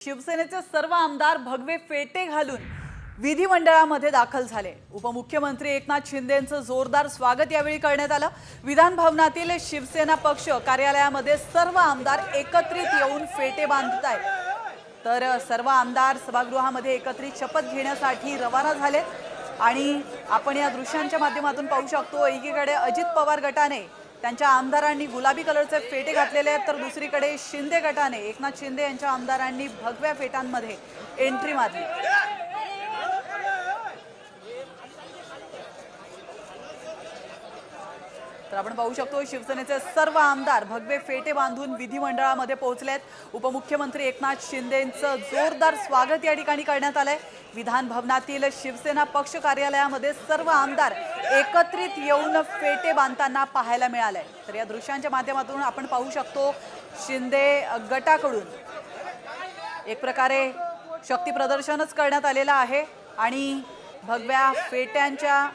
शिवसेनेचे सर्व आमदार भगवे फेटे घालून विधिमंडळामध्ये दाखल झाले। उपमुख्यमंत्री एकनाथ शिंदेंचं जोरदार स्वागत यावेळी करण्यात आलं। विधान भवनातील शिवसेना पक्ष कार्यालयामध्ये सर्व आमदार एकत्रित येऊन फेटे बांधत आहेत। तर सर्व आमदार सभागृहामध्ये एकत्रित शपथ घेण्यासाठी रवाना झालेत आणि आपण या दृश्यांच्या माध्यमातून पाहू शकतो, एकीकडे अजित पवार गटाने त्यांच्या आमदारांनी गुलाबी कलरचे फेटे घातलेले आहेत, तर दुसरीकडे शिंदे गटाने एकनाथ शिंदे यांच्या आमदारांनी भगव्या फेटांमध्ये एंट्री मारली। तर आपण पाहू शकतो, शिवसेनेचे सर्व आमदार भगवे फेटे बांधून विधिमंडळामध्ये पोहोचलेत। उपमुख्यमंत्री एकनाथ शिंदेंचं जोरदार स्वागत या ठिकाणी करण्यात आलंय। विधान भवनातील शिवसेना पक्ष कार्यालयामध्ये सर्व आमदार एकत्रित येऊन फेटे बांधताना पाहायला मिळालंय। तर या दृश्यांच्या माध्यमातून आपण पाहू शकतो, शिंदे गटाकडून एक प्रकारे शक्ती प्रदर्शनच करण्यात आलेलं आहे आणि भगव्या फेट्यांच्या